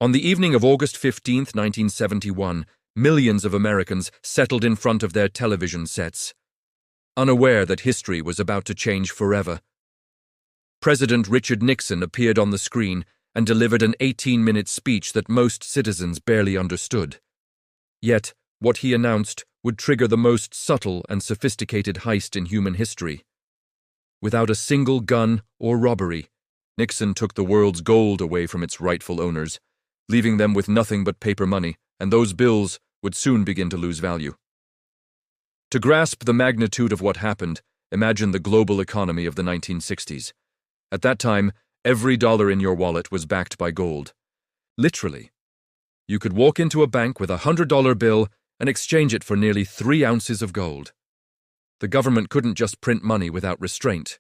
On the evening of August 15, 1971, millions of Americans settled in front of their television sets, unaware that history was about to change forever. President Richard Nixon appeared on the screen and delivered an 18-minute speech that most citizens barely understood. Yet, what he announced would trigger the most subtle and sophisticated heist in human history. Without a single gun or robbery, Nixon took the world's gold away from its rightful owners, leaving them with nothing but paper money, and those bills would soon begin to lose value. To grasp the magnitude of what happened, imagine the global economy of the 1960s. At that time, every dollar in your wallet was backed by gold. Literally. You could walk into a bank with a $100 bill and exchange it for nearly 3 ounces of gold. The government couldn't just print money without restraint.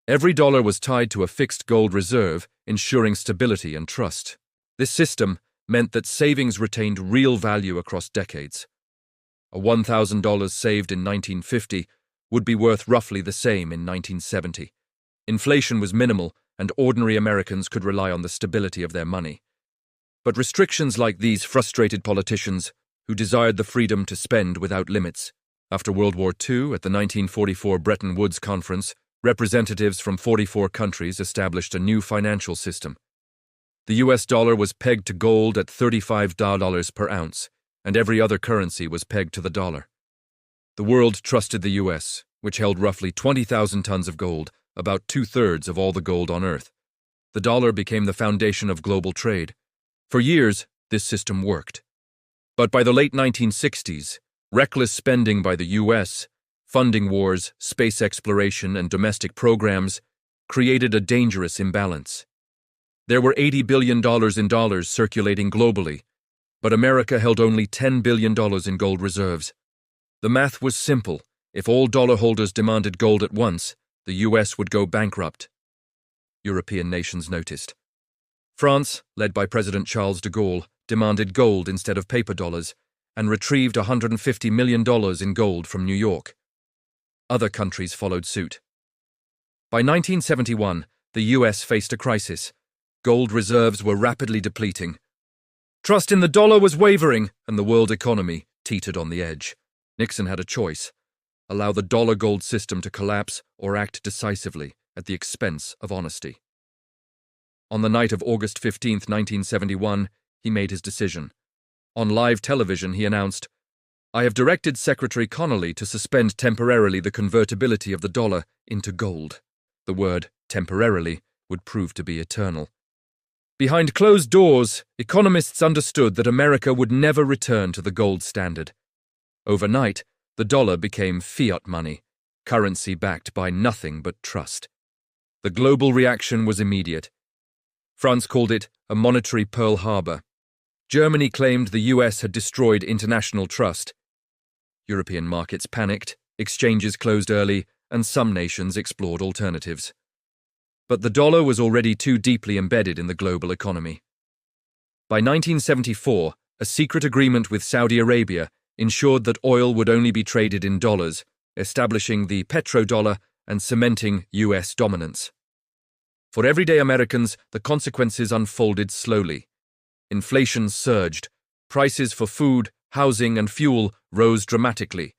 Every dollar was tied to a fixed gold reserve, ensuring stability and trust. This system meant that savings retained real value across decades. A $1,000 saved in 1950 would be worth roughly the same in 1970. Inflation was minimal, and ordinary Americans could rely on the stability of their money. But restrictions like these frustrated politicians who desired the freedom to spend without limits. After World War II, at the 1944 Bretton Woods Conference, representatives from 44 countries established a new financial system. The US dollar was pegged to gold at $35 per ounce, and every other currency was pegged to the dollar. The world trusted the US, which held roughly 20,000 tons of gold, about 2/3 of all the gold on Earth. The dollar became the foundation of global trade. For years, this system worked. But by the late 1960s, reckless spending by the US, funding wars, space exploration, and domestic programs created a dangerous imbalance. There were $80 billion in dollars circulating globally, but America held only $10 billion in gold reserves. The math was simple. If all dollar holders demanded gold at once, the US would go bankrupt. European nations noticed. France, led by President Charles de Gaulle, demanded gold instead of paper dollars and retrieved $150 million in gold from New York. Other countries followed suit. By 1971, the US faced a crisis. Gold reserves were rapidly depleting. Trust in the dollar was wavering, and the world economy teetered on the edge. Nixon had a choice: allow the dollar-gold system to collapse or act decisively at the expense of honesty. On the night of August 15, 1971, he made his decision. On live television, he announced, "I have directed Secretary Connolly to suspend temporarily the convertibility of the dollar into gold." The word temporarily would prove to be eternal. Behind closed doors, economists understood that America would never return to the gold standard. Overnight, the dollar became fiat money, currency backed by nothing but trust. The global reaction was immediate. France called it a monetary Pearl Harbor. Germany claimed the US had destroyed international trust. European markets panicked, exchanges closed early, and some nations explored alternatives. But the dollar was already too deeply embedded in the global economy. By 1974, a secret agreement with Saudi Arabia ensured that oil would only be traded in dollars, establishing the petrodollar and cementing US dominance. For everyday Americans, the consequences unfolded slowly. Inflation surged. Prices for food, housing, and fuel rose dramatically.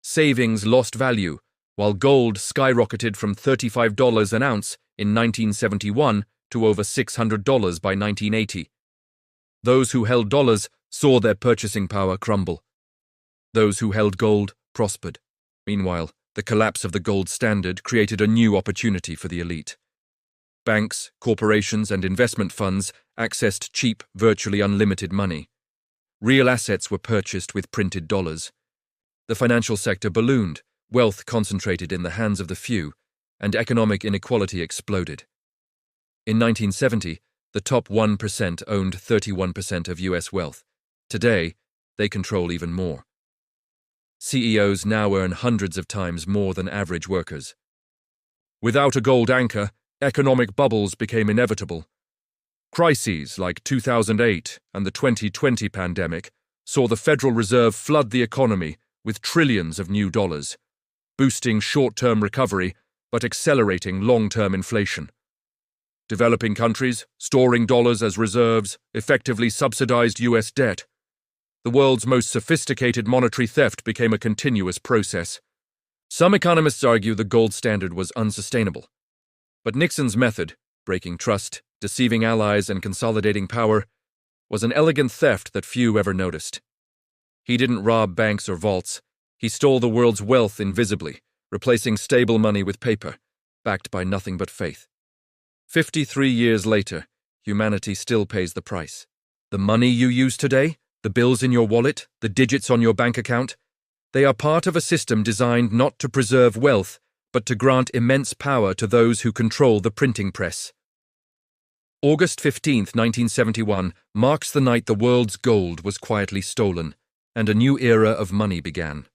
Savings lost value, while gold skyrocketed from $35 an ounce in 1971 to over $600 by 1980. Those who held dollars saw their purchasing power crumble. Those who held gold prospered. Meanwhile, the collapse of the gold standard created a new opportunity for the elite. Banks, corporations, and investment funds accessed cheap, virtually unlimited money. Real assets were purchased with printed dollars. The financial sector ballooned, wealth concentrated in the hands of the few, and economic inequality exploded. In 1970, the top 1% owned 31% of US wealth. Today, they control even more. CEOs now earn hundreds of times more than average workers. Without a gold anchor, economic bubbles became inevitable. Crises like 2008 and the 2020 pandemic saw the Federal Reserve flood the economy with trillions of new dollars, boosting short-term recovery but accelerating long-term inflation. Developing countries, storing dollars as reserves, effectively subsidized US debt. The world's most sophisticated monetary theft became a continuous process. Some economists argue the gold standard was unsustainable. But Nixon's method, breaking trust, deceiving allies, and consolidating power, was an elegant theft that few ever noticed. He didn't rob banks or vaults. He stole the world's wealth invisibly, replacing stable money with paper, backed by nothing but faith. 53 years later, humanity still pays the price. The money you use today, the bills in your wallet, the digits on your bank account, they are part of a system designed not to preserve wealth, but to grant immense power to those who control the printing press. August 15, 1971, marks the night the world's gold was quietly stolen, and a new era of money began.